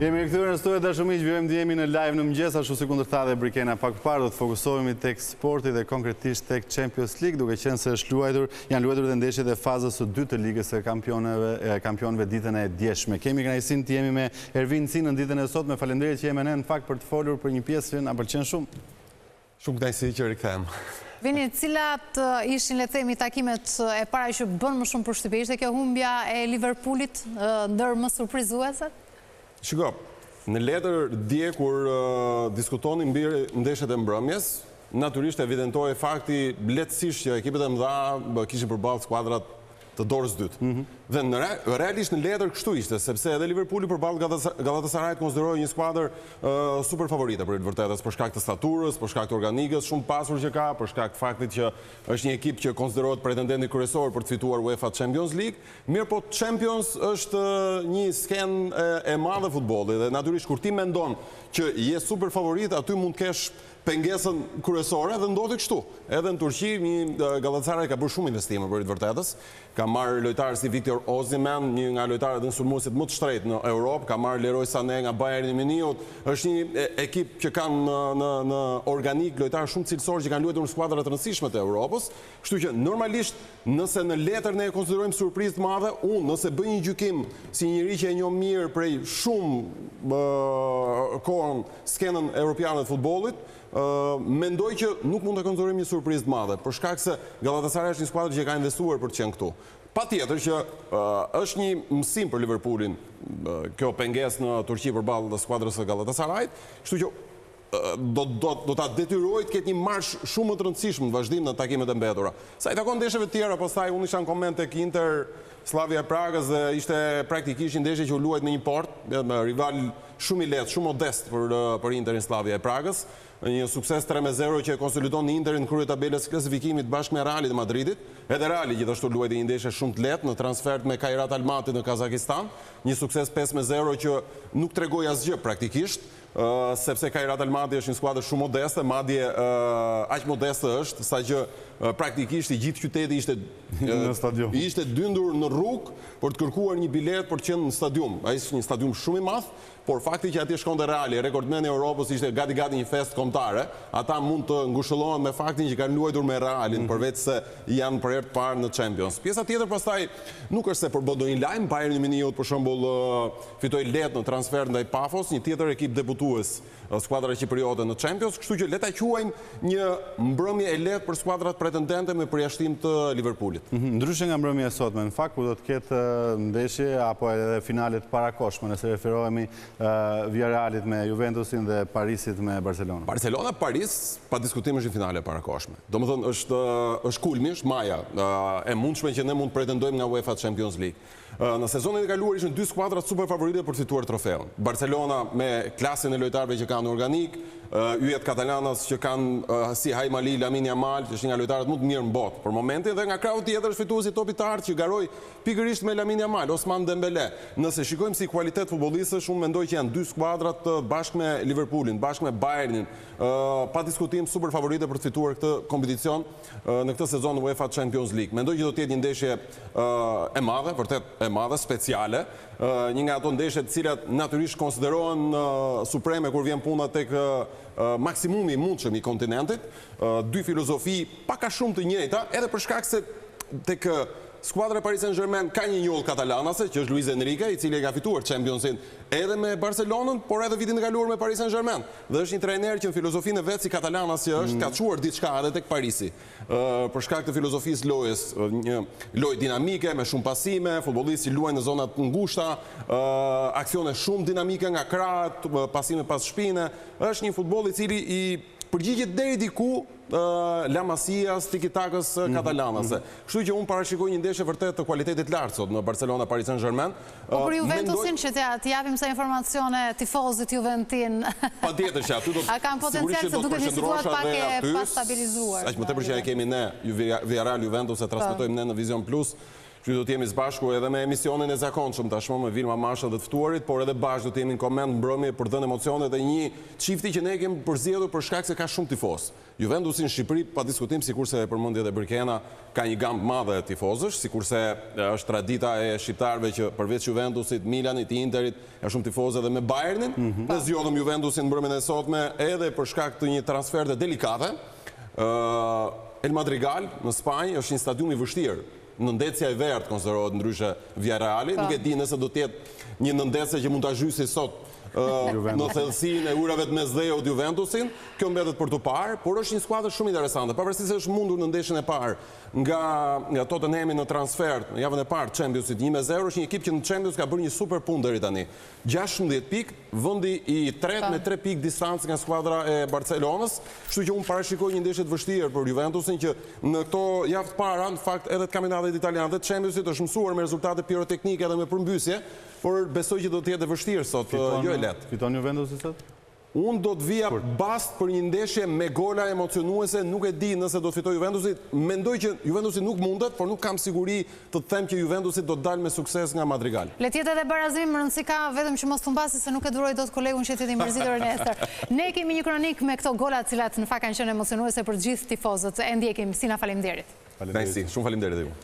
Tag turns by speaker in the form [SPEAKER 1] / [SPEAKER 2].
[SPEAKER 1] Jemi këtyre në studio dashumiq, vjojmë të jemi në live në mëngjes, ashtu si kundër tha dhe Brikena pak parë, do të fokusohemi tek sporti dhe konkretisht tek Champions League, duke qenë se janë luajtur dhe ndeshjet e fazës së dytë të ligës së kampionëve ditën e djeshme. Kemi kënaqësinë të jemi me Ervin Cinë në ditën e sotme. Faleminderit që jemi ne në fakt për të folur për një pjesë që na pëlqen shumë.
[SPEAKER 2] Shumë kënaqësi që rikthehem.
[SPEAKER 3] Vini, cilat ishin, le të themi, takimet e para që bën më shumë përshtypje? Ishte kjo humbja e Liverpoolit ndër më surprizueset?
[SPEAKER 2] Shiko, në letër dje kur diskutonin mbi ndeshjet e mbrëmjes, natyrisht evidentoi fakti lehtësisht që ekipet e mëdha kishin përballë skuadrat të dorës dytë. Dhe realisht në letër kështu ishte, sepse edhe Liverpooli përballë Galatasarayt konsiderohej një skuadër super favorite për të vërtetës, për shkak të staturës, për shkak të organikës shumë pasur që ka, për shkak të faktit që është një ekip që konsiderohet pretendenti kryesor për të fituar UEFA Champions League. Mirë, po Champions është një skenë e madhe futbollit dhe natyrisht kur ti mendon që je super favorit, aty mund të kesh pengesën kryesore dhe ndodhi kështu. Edhe në Turqi, një Galatasaray ka bërë shumë investime për të vërtetës. Ka marrë lojtarë si Viktor Osimhen, një nga lojtarët dhe sulmuesit më të shtrenjtë në Europë, ka marrë Leroy Sané nga Bayern Muniut. Është një ekip që kanë në organik lojtarë shumë cilësor që kanë luajtur në skuadra të rëndësishme të Europës. Kështu që normalisht nëse në letër ne e konsiderojmë surprizë të madhe, nëse bëj një gjykim si njëri që e njoh mirë prej shumë kohën skenën europiane të futbollit, mendoj që nuk mund të konsiderojmë një surprizë të madhe, për shkak se Galatasaray është një skuadër që ka investuar për të qenë këtu. Patjetër që është një mësim për Liverpoolin kjo pengesë në Turqi përballë skuadrës së Galatasarayt, kështu që do ta detyrojë të ketë një marsh shumë më të rëndësishme në vazhdim në takimet e mbetura. Sa i takon ndeshjeve të tjera, pastaj unë isha në koment tek Inter Slavia Pragës dhe ishte praktikisht një ndeshje që u luajt me një port, me rival shumë i lehtë, shumë modest për Interin Slavia Pragës. Një sukses 3-0 që e konsolidon në Interin në krye tabelës klasifikimit bashkë me Realit dhe Madridit. Edhe Reali gjithashtu luajti një ndeshje shumë të lehtë në transfert me Kairat Almaty në Kazakistan. Një sukses 5-0 që nuk tregoi asgjë praktikisht, sepse Kairat Almaty është një skuadër shumë modeste, madje aq modeste është sa që praktikisht i gjithë qyteti ishte dyndur në rrugë për të kërkuar një bilet për të qenë në stadium. Ai është një stadium shumë i madh, por fakti që atje shkonte Reali, rekordmeni i Europës, ishte gati një fest kombëtare. Ata mund të ngushëllohen me faktin që kanë luajtur me Realin, përveç se janë për herë të parë në Champions. Pjesa tjetër pastaj nuk është se përbën ndonjë lajm, Bayern Muniut për shembull fitoi lehtë në transfer ndaj Pafos, një tjetër ekip debutues, skuadra qipriote në Champions, kështu që le ta quajmë një mbrëmje e lehtë për skuadrat pretendente me përjashtim të Liverpoolit.
[SPEAKER 1] Ndryshe nga mbrëmja e sotme, në fakt ku do të ketë ndeshje apo edhe finalet parakoshme, nëse referohemi Villarrealit me Juventusin dhe Parisit me Barcelona.
[SPEAKER 2] Barcelona-Paris, pa diskutim është një finale parakoshme. Domethënë është kulmi, është maja e mundshme që ne mund të pretendojmë nga UEFA Champions League. Në sezonin e kaluar ishin dy skuadrat super favorite për të fituar trofeun. Barcelona me klasën e lojtarëve që kanë organik, yjet katalanas që kanë si Haimali, Lamine Yamal, që është nga lojtarët më të mirë në botë për momentin, dhe nga krau tjetër është fituesi topi të art që garoi pikërisht me Lamine Yamal, Ousmane Dembélé. Nëse shikojmë si kualitet futbollistësh, unë mendoj që janë dy skuadrat bashkë me Liverpoolin, bashkë me Bayernin, pa diskutim super favorite për të fituar këtë kompeticion në këtë sezon në UEFA Champions League. Mendoj që do të jetë një ndeshje e madhe, vërtet e madhe, speciale, një nga ato ndeshjet të cilat natyrisht konsiderohen supreme kur vjen puna tek maksimumi i mundshëm i kontinentit, dy filozofi pak a shumë të njëjta, edhe për shkak se tek skuadra e Paris Saint-Germain ka një njollë katalanase, që është Luis Enrique, i cili ka fituar Championsin edhe me Barcelonën, por edhe vitin e kaluar me Paris Saint-Germain. Dhe është një trajner që në filozofinë e vet si katalanas që është, ka çuar diçka edhe tek Parisi. Për shkak të filozofisë lojës, një lojë dinamike me shumë pasime, futbollistë që luajnë në zona të ngushta, aksione shumë dinamike nga krahët, pasime pas shpinë, është një futboll i cili i përgjigjet deri diku La Masias, tiki-takës katalanase. Kështu që unë parashikoj një ndeshje vërtet të kualitetit lartë sot në Barcelona Paris Saint-Germain.
[SPEAKER 3] Po për Juventusin që t'i japim sa informacione tifozit Juventin.
[SPEAKER 2] Patjetër që aty do
[SPEAKER 3] a kanë potencial se duket një situatë pak e pastabilizuar.
[SPEAKER 2] Aq më tepër që e kemi ne Villarreal Juventus e transmetojmë ne në Vision Plus. Që do t'jemi sbashku edhe me emisionin e zakonshëm tashmë me Vilma Masha dhe të ftuarit, por edhe bashkë do t'jemi në koment mbrëmje për dhënë emocione dhe një çifti që ne kemi përzgjedhur për shkak se ka shumë tifoz. Juventusi në Shqipëri, pa diskutim, sikurse e përmendi edhe Brikena, ka një gamë madhe tifozësh, sikurse është tradita e shqiptarëve që përveç Juventusit, Milanit, Interit, ka shumë tifozë edhe me Bayernin. Ne zgjodhëm Juventusin mbrëmjen e sotme edhe për shkak të një transferte delikate. El Madrigal në Spanjë është një stadium i vështirë. Nëndecja e verdë konsiderohet ndryshe Villarreali, nuk e di nëse do t'jetë një nëndecje që mund t'a zhysi sot në thellësinë e urave të mesdheu të Juventusin. Kjo mbetet për të parë, por është një skuadër shumë interesante. Pavarësisht se është mundur në ndeshjen e parë nga Tottenhami në transfer, në javën e parë Championsit 1-0, është një ekip që në Champions ka bërë një super punë deri tani. 16 pikë, vendi i tretë me 3 pikë distancë nga skuadra e Barcelonës, kështu që unë parashikoj një ndeshje të vështirë për Juventusin që në këto javë të para, në fakt edhe të kampionatit italian dhe të Championsit është mësuar me rezultate piroteknike edhe me përmbysje, por besoj që do të jetë e vështirë sot, jo e lehtë.
[SPEAKER 1] Fiton Juventusi sot?
[SPEAKER 2] Unë do të vija bast për një ndeshje me gola emocionuese, nuk e di nëse do të fitoj Juventusi. Mendoj që Juventusi nuk mundet, por nuk kam siguri të them që Juventusi do të dalë me sukses nga Madrigal.
[SPEAKER 3] Le tjetë edhe barazim, rëndësi ka vetëm që mos të mbasi se nuk e duroj do të kolegun që tjetë i mërzitur nesër. Ne kemi një kronik me këto gola cilat në fakt kanë qenë emocionuese për gjithë tifozët. E ndjekim, Sina, faleminderit.
[SPEAKER 2] Shumë faleminderit dhe ju.